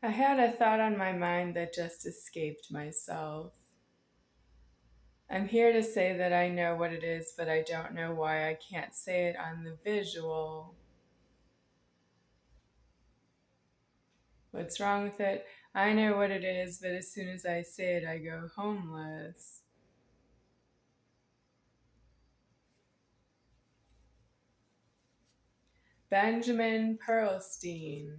I had a thought on my mind that just escaped myself. I'm here to say that I know what it is, but I don't know why I can't say it on the visual. What's wrong with it? I know what it is, but as soon as I say it, I go homeless. Benjamin Pearlstein.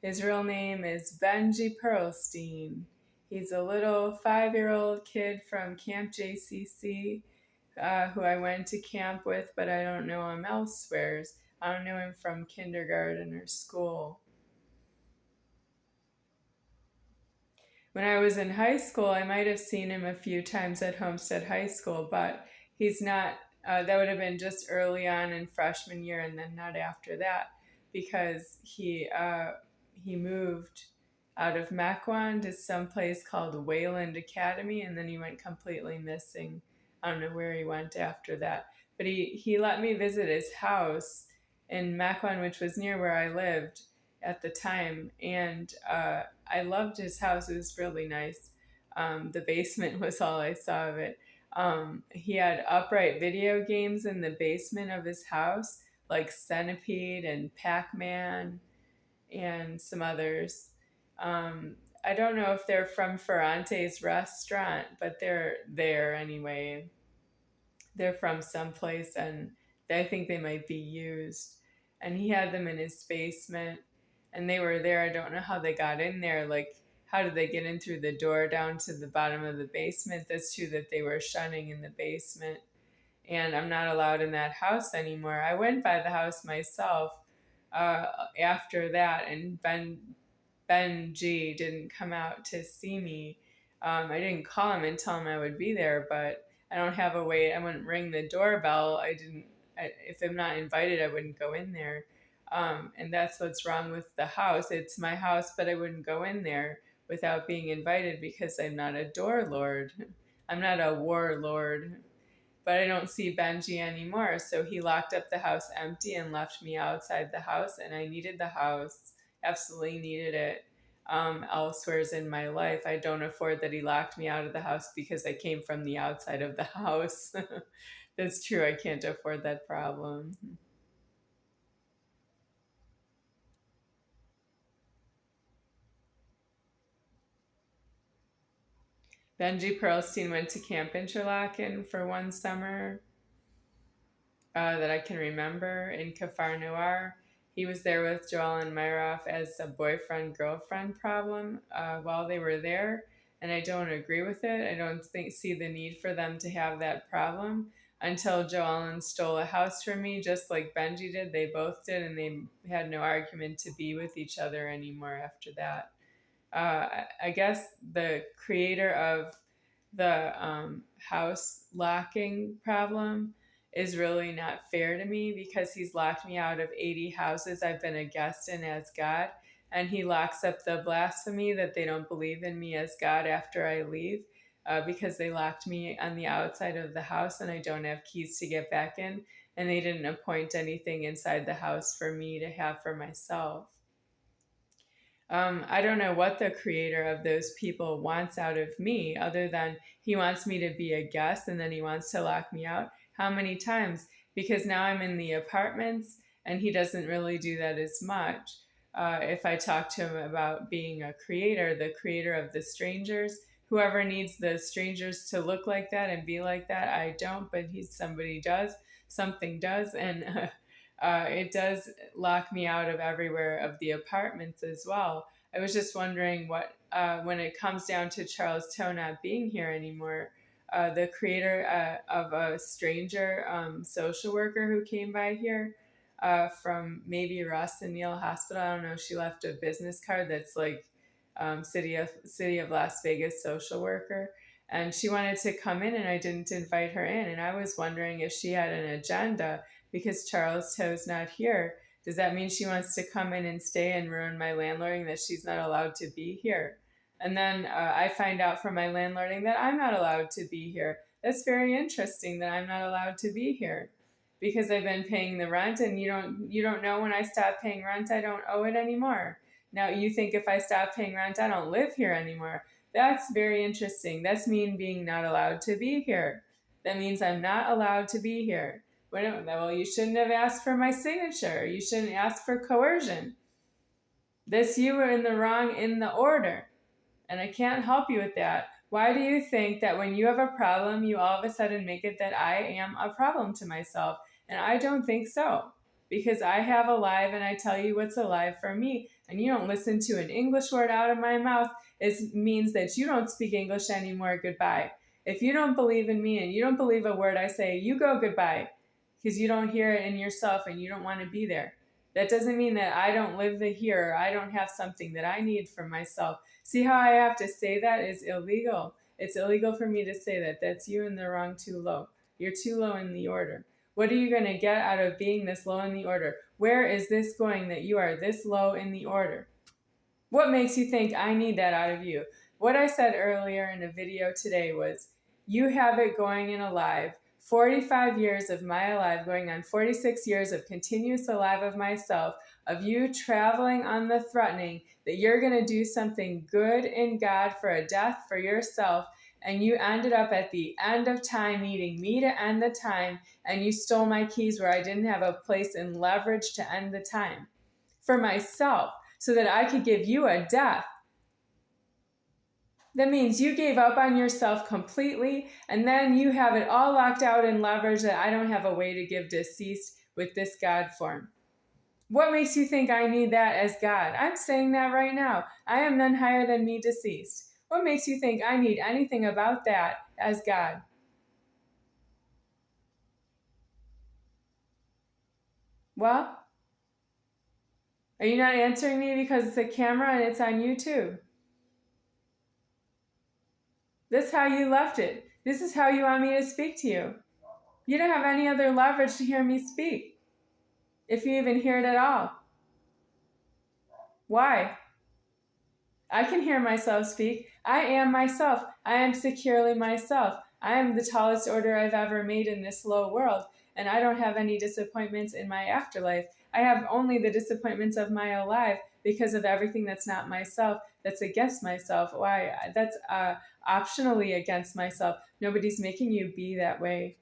His real name is Benji Pearlstein. He's a little 5-year-old kid from Camp JCC who I went to camp with, but I don't know him elsewhere. I don't know him from kindergarten or school. When I was in high school, I might have seen him a few times at Homestead High School, but he's not, that would have been just early on in freshman year and then not after that because he moved out of Mequon to some place called Wayland Academy, and then he went completely missing. I don't know where he went after that, but he let me visit his house in Mequon, which was near where I lived at the time, and I loved his house. It was really nice. The basement was all I saw of it. He had upright video games in the basement of his house, like Centipede and Pac-Man and some others. I don't know if they're from Ferrante's restaurant, but they're there anyway. They're from someplace, and I think they might be used. And he had them in his basement, and they were there. I don't know how they got in there. Like, how did they get in through the door down to the bottom of the basement? That's true that they were shunning in the basement, and I'm not allowed in that house anymore. I went by the house myself after that, and Ben G didn't come out to see me. I didn't call him and tell him I would be there, but I don't have a way. I wouldn't ring the doorbell. If I'm not invited, I wouldn't go in there. And that's what's wrong with the house. It's my house, but I wouldn't go in there without being invited because I'm not a door lord. I'm not a warlord. But I don't see Benji anymore. So he locked up the house empty and left me outside the house. And I needed the house, absolutely needed it. Elsewhere's in my life, I don't afford that he locked me out of the house because I came from the outside of the house. That's true. I can't afford that problem. Benji Pearlstein went to Camp Interlaken for one summer that I can remember in Kafar Noir. He was there with Joel and Myroff as a boyfriend-girlfriend problem while they were there, and I don't agree with it. I don't see the need for them to have that problem until Joellen stole a house from me, just like Benji did. They both did, and they had no argument to be with each other anymore after that. I guess the creator of the house locking problem is really not fair to me because he's locked me out of 80 houses I've been a guest in as God, and he locks up the blasphemy that they don't believe in me as God after I leave because they locked me on the outside of the house and I don't have keys to get back in, and they didn't appoint anything inside the house for me to have for myself. I don't know what the creator of those people wants out of me other than he wants me to be a guest and then he wants to lock me out. How many times? Because now I'm in the apartments and he doesn't really do that as much. If I talk to him about being a creator, the creator of the strangers, whoever needs the strangers to look like that and be like that, I don't, but somebody does, something does, and it does lock me out of everywhere of the apartments as well. I was just wondering what, when it comes down to Charles Toe not being here anymore, the creator of a stranger social worker who came by here from maybe Ross and Neil Hospital. I don't know. She left a business card that's like City of Las Vegas social worker. And she wanted to come in and I didn't invite her in. And I was wondering if she had an agenda because Charles Toe's not here. Does that mean she wants to come in and stay and ruin my landlording that she's not allowed to be here? And then I find out from my landlording that I'm not allowed to be here. That's very interesting that I'm not allowed to be here because I've been paying the rent and you don't know when I stop paying rent, I don't owe it anymore. Now you think if I stop paying rent, I don't live here anymore. That's very interesting. That's me being not allowed to be here. That means I'm not allowed to be here. Well, you shouldn't have asked for my signature. You shouldn't ask for coercion. You were in the wrong in the order, and I can't help you with that. Why do you think that when you have a problem, you all of a sudden make it that I am a problem to myself? And I don't think so, because I have alive and I tell you what's alive for me, and you don't listen to an English word out of my mouth. It means that you don't speak English anymore. Goodbye. If you don't believe in me and you don't believe a word I say, you go goodbye, because you don't hear it in yourself and you don't want to be there. That doesn't mean that I don't live the here, or I don't have something that I need for myself. See how I have to say that is illegal. It's illegal for me to say that. That's you in the wrong too low. You're too low in the order. What are you going to get out of being this low in the order? Where is this going that you are this low in the order? What makes you think I need that out of you? What I said earlier in a video today was, you have it going in alive. 45 years of my alive, going on 46 years of continuous alive of myself, of you traveling on the threatening that you're going to do something good in God for a death for yourself, and you ended up at the end of time needing me to end the time, and you stole my keys where I didn't have a place in leverage to end the time for myself, so that I could give you a death. That means you gave up on yourself completely, and then you have it all locked out in leverage that I don't have a way to give deceased with this God form. What makes you think I need that as God? I'm saying that right now. I am none higher than me deceased. What makes you think I need anything about that as God? Well, are you not answering me because it's a camera and it's on YouTube? This is how you left it. This is how you want me to speak to you. You don't have any other leverage to hear me speak, if you even hear it at all. Why? I can hear myself speak. I am myself. I am securely myself. I am the tallest order I've ever made in this low world, and I don't have any disappointments in my afterlife. I have only the disappointments of my alive because of everything that's not myself, that's against myself. Why? That's optionally against myself. Nobody's making you be that way.